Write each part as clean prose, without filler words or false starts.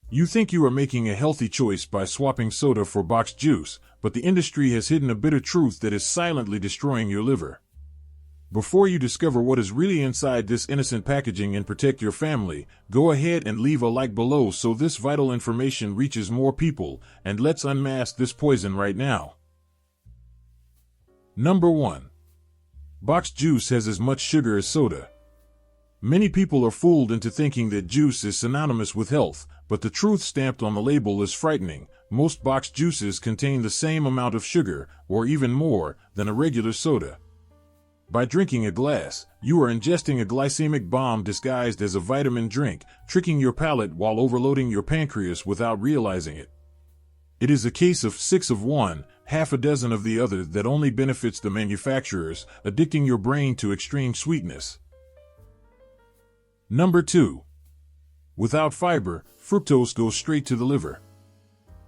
You think you are making a healthy choice by swapping soda for boxed juice, but the industry has hidden a bitter truth that is silently destroying your liver. Before you discover what is really inside this innocent packaging and protect your family, go ahead and leave a like below so this vital information reaches more people, and let's unmask this poison right now. Number 1. Boxed juice has as much sugar as soda. Many people are fooled into thinking that juice is synonymous with health, but the truth stamped on the label is frightening. Most boxed juices contain the same amount of sugar, or even more, than a regular soda. By drinking a glass, you are ingesting a glycemic bomb disguised as a vitamin drink, tricking your palate while overloading your pancreas without realizing it. It is a case of 6 of one, half a dozen of the other that only benefits the manufacturers, addicting your brain to extreme sweetness. Number 2. Without fiber, fructose goes straight to the liver.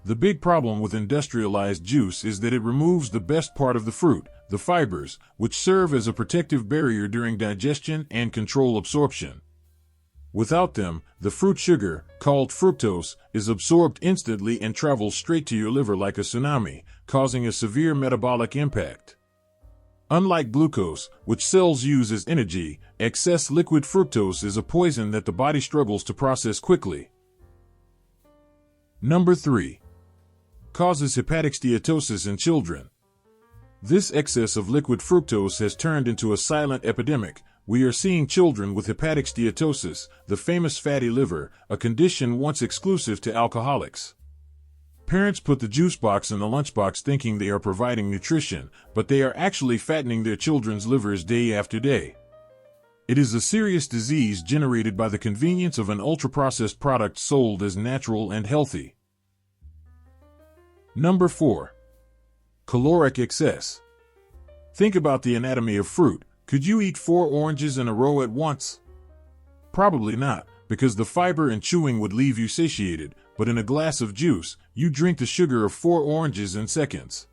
The big problem with industrialized juice is that it removes the best part of the fruit, the fibers, which serve as a protective barrier during digestion and control absorption. Without them, the fruit sugar, called fructose, is absorbed instantly and travels straight to your liver like a tsunami, causing a severe metabolic impact. Unlike glucose, which cells use as energy, excess liquid fructose is a poison that the body struggles to process quickly. Number 3. Causes hepatic steatosis in children. This excess of liquid fructose has turned into a silent epidemic. We are seeing children with hepatic steatosis, the famous fatty liver, a condition once exclusive to alcoholics. Parents put the juice box in the lunchbox thinking they are providing nutrition, but they are actually fattening their children's livers day after day. It is a serious disease generated by the convenience of an ultra-processed product sold as natural and healthy. Number 4. Caloric excess. Think about the anatomy of fruit. Could you eat 4 oranges in a row at once? Probably not, because the fiber and chewing would leave you satiated, but in a glass of juice, you drink the sugar of 4 oranges in seconds.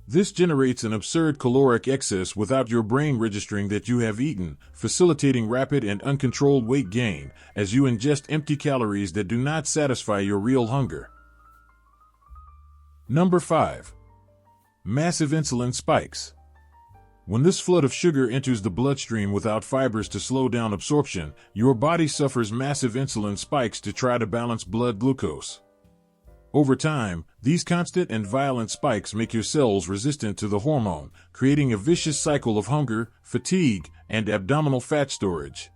This generates an absurd caloric excess without your brain registering that you have eaten, facilitating rapid and uncontrolled weight gain, as you ingest empty calories that do not satisfy your real hunger. Number 5. Massive insulin spikes. When this flood of sugar enters the bloodstream without fibers to slow down absorption, your body suffers massive insulin spikes to try to balance blood glucose. Over time, these constant and violent spikes make your cells resistant to the hormone, creating a vicious cycle of hunger, fatigue, and abdominal fat storage.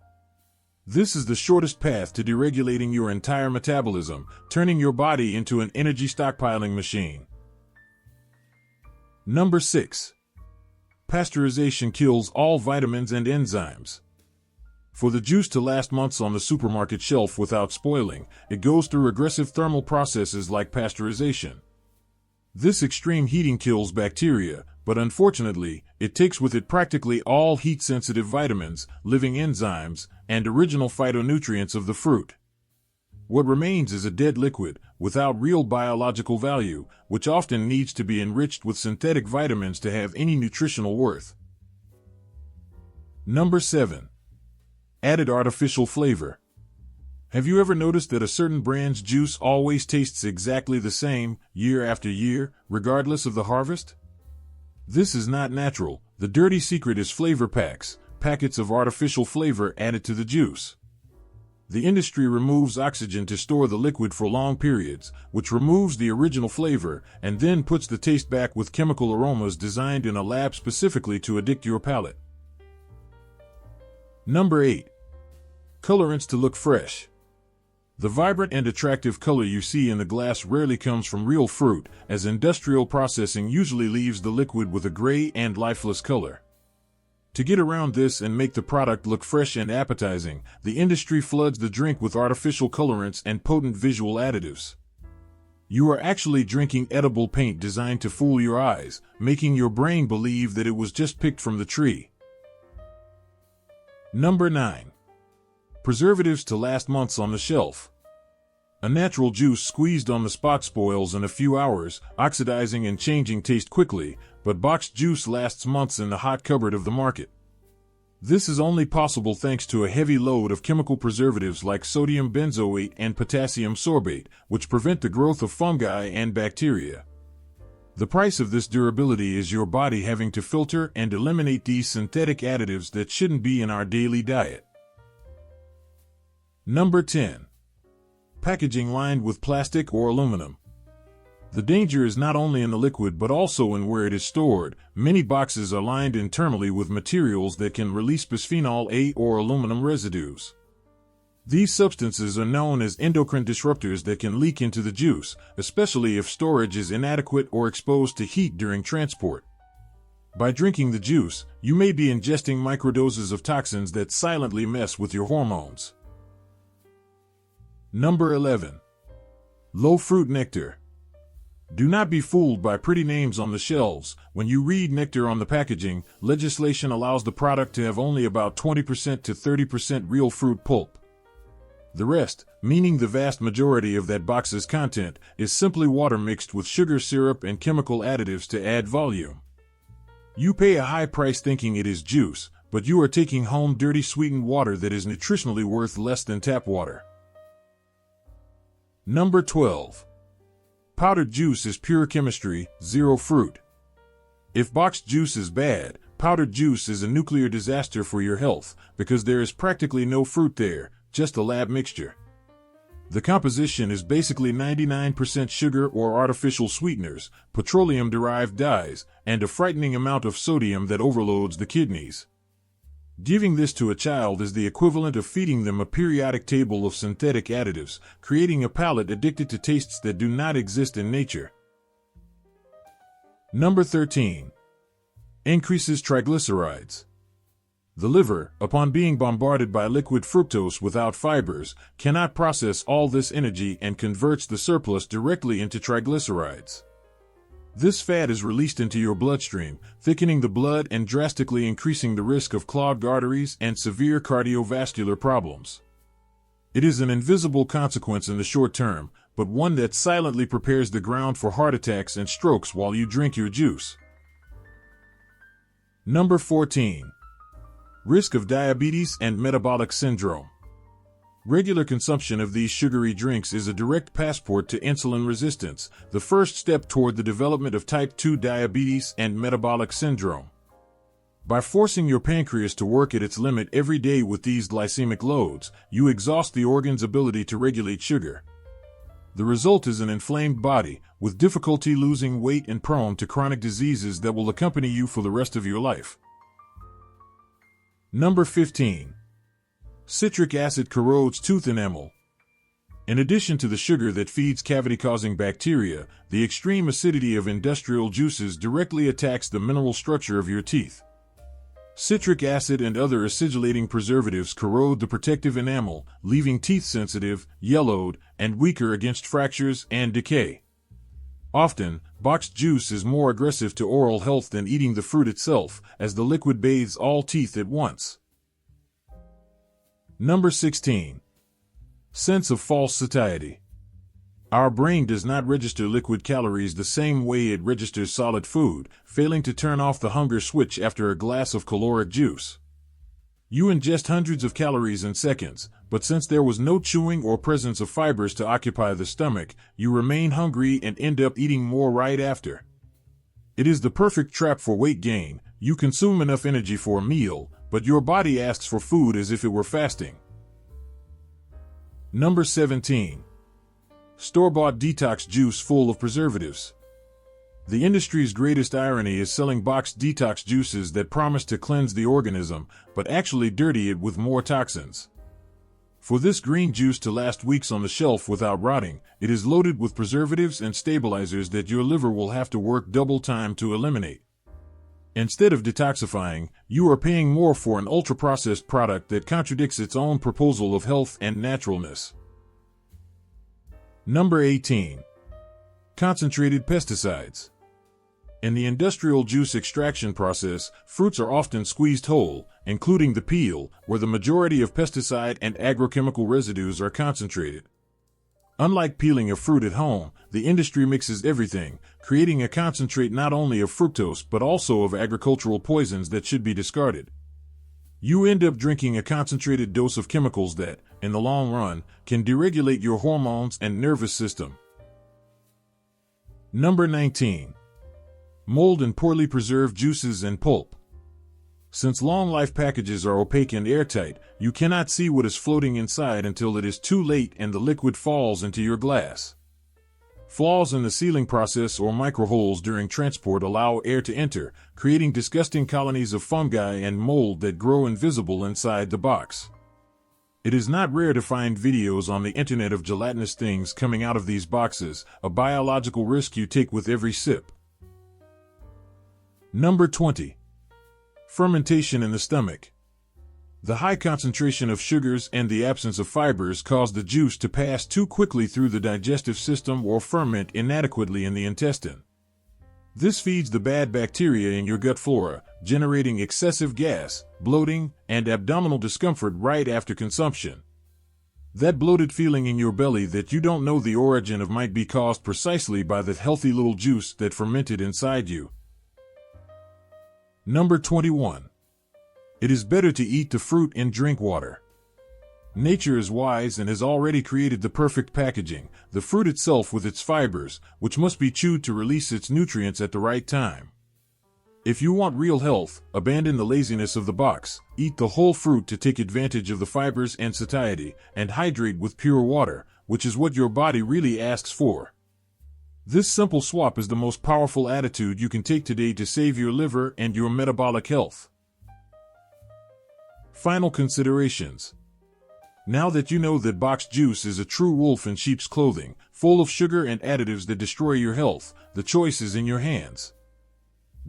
This is the shortest path to deregulating your entire metabolism, turning your body into an energy stockpiling machine. Number 6. Pasteurization kills all vitamins and enzymes. For the juice to last months on the supermarket shelf without spoiling, it goes through aggressive thermal processes like pasteurization. This extreme heating kills bacteria, but unfortunately, it takes with it practically all heat-sensitive vitamins, living enzymes, and original phytonutrients of the fruit. What remains is a dead liquid, without real biological value, which often needs to be enriched with synthetic vitamins to have any nutritional worth. Number 7. Added artificial flavor. Have you ever noticed that a certain brand's juice always tastes exactly the same, year after year, regardless of the harvest? This is not natural. The dirty secret is flavor packs, packets of artificial flavor added to the juice. The industry removes oxygen to store the liquid for long periods, which removes the original flavor, and then puts the taste back with chemical aromas designed in a lab specifically to addict your palate. Number 8. Colorants to look fresh. The vibrant and attractive color you see in the glass rarely comes from real fruit, as industrial processing usually leaves the liquid with a gray and lifeless color. To get around this and make the product look fresh and appetizing, the industry floods the drink with artificial colorants and potent visual additives. You are actually drinking edible paint designed to fool your eyes, making your brain believe that it was just picked from the tree. Number 9. Preservatives to last months on the shelf. A natural juice squeezed on the spot spoils in a few hours, oxidizing and changing taste quickly, but boxed juice lasts months in the hot cupboard of the market. This is only possible thanks to a heavy load of chemical preservatives like sodium benzoate and potassium sorbate, which prevent the growth of fungi and bacteria. The price of this durability is your body having to filter and eliminate these synthetic additives that shouldn't be in our daily diet. Number 10. Packaging lined with plastic or aluminum. The danger is not only in the liquid but also in where it is stored. Many boxes are lined internally with materials that can release bisphenol A or aluminum residues. These substances are known as endocrine disruptors that can leak into the juice, especially if storage is inadequate or exposed to heat during transport. By drinking the juice, you may be ingesting microdoses of toxins that silently mess with your hormones. Number 11. Low fruit nectar. Do not be fooled by pretty names on the shelves. When you read nectar on the packaging, legislation allows the product to have only about 20% to 30% real fruit pulp. The rest, meaning the vast majority of that box's content, is simply water mixed with sugar syrup and chemical additives to add volume. You pay a high price thinking it is juice, but you are taking home dirty sweetened water that is nutritionally worth less than tap water. Number 12. Powdered juice is pure chemistry, zero fruit. If boxed juice is bad, powdered juice is a nuclear disaster for your health because there is practically no fruit there, just a lab mixture. The composition is basically 99% sugar or artificial sweeteners, petroleum-derived dyes, and a frightening amount of sodium that overloads the kidneys. Giving this to a child is the equivalent of feeding them a periodic table of synthetic additives, creating a palate addicted to tastes that do not exist in nature. Number 13. Increases triglycerides. The liver, upon being bombarded by liquid fructose without fibers, cannot process all this energy and converts the surplus directly into triglycerides. This fat is released into your bloodstream, thickening the blood and drastically increasing the risk of clogged arteries and severe cardiovascular problems. It is an invisible consequence in the short term, but one that silently prepares the ground for heart attacks and strokes while you drink your juice. Number 14. Risk of diabetes and metabolic syndrome. Regular consumption of these sugary drinks is a direct passport to insulin resistance, the first step toward the development of type 2 diabetes and metabolic syndrome. By forcing your pancreas to work at its limit every day with these glycemic loads, you exhaust the organ's ability to regulate sugar. The result is an inflamed body, with difficulty losing weight and prone to chronic diseases that will accompany you for the rest of your life. Number 15. Citric acid corrodes tooth enamel. In addition to the sugar that feeds cavity-causing bacteria, the extreme acidity of industrial juices directly attacks the mineral structure of your teeth. Citric acid and other acidulating preservatives corrode the protective enamel, leaving teeth sensitive, yellowed, and weaker against fractures and decay. Often, boxed juice is more aggressive to oral health than eating the fruit itself, as the liquid bathes all teeth at once. Number 16. Sense of false satiety. Our brain does not register liquid calories the same way it registers solid food, failing to turn off the hunger switch after a glass of caloric juice. You ingest hundreds of calories in seconds, but since there was no chewing or presence of fibers to occupy the stomach, you remain hungry and end up eating more right after. It is the perfect trap for weight gain. You consume enough energy for a meal, but your body asks for food as if it were fasting. Number 17. Store-bought detox juice full of preservatives. The industry's greatest irony is selling boxed detox juices that promise to cleanse the organism, but actually dirty it with more toxins. For this green juice to last weeks on the shelf without rotting, it is loaded with preservatives and stabilizers that your liver will have to work double time to eliminate. Instead of detoxifying, you are paying more for an ultra-processed product that contradicts its own proposal of health and naturalness. Number 18. Concentrated pesticides. In the industrial juice extraction process, fruits are often squeezed whole, including the peel, where the majority of pesticide and agrochemical residues are concentrated. Unlike peeling a fruit at home, the industry mixes everything, creating a concentrate not only of fructose but also of agricultural poisons that should be discarded. You end up drinking a concentrated dose of chemicals that, in the long run, can deregulate your hormones and nervous system. Number 19. Mold and poorly preserved juices and pulp. Since long-life packages are opaque and airtight, you cannot see what is floating inside until it is too late and the liquid falls into your glass. Flaws in the sealing process or microholes during transport allow air to enter, creating disgusting colonies of fungi and mold that grow invisible inside the box. It is not rare to find videos on the internet of gelatinous things coming out of these boxes, a biological risk you take with every sip. Number 20. Fermentation in the stomach. The high concentration of sugars and the absence of fibers cause the juice to pass too quickly through the digestive system or ferment inadequately in the intestine. This feeds the bad bacteria in your gut flora, generating excessive gas, bloating, and abdominal discomfort right after consumption. That bloated feeling in your belly that you don't know the origin of might be caused precisely by the healthy little juice that fermented inside you. Number 21. It is better to eat the fruit and drink water. Nature is wise and has already created the perfect packaging, the fruit itself with its fibers, which must be chewed to release its nutrients at the right time. If you want real health, abandon the laziness of the box, eat the whole fruit to take advantage of the fibers and satiety, and hydrate with pure water, which is what your body really asks for. This simple swap is the most powerful attitude you can take today to save your liver and your metabolic health. Final considerations. Now that you know that boxed juice is a true wolf in sheep's clothing, full of sugar and additives that destroy your health, the choice is in your hands.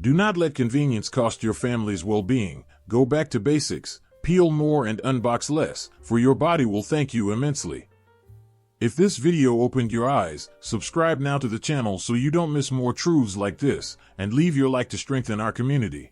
Do not let convenience cost your family's well-being. Go back to basics, peel more and unbox less, for your body will thank you immensely. If this video opened your eyes, subscribe now to the channel so you don't miss more truths like this, and leave your like to strengthen our community.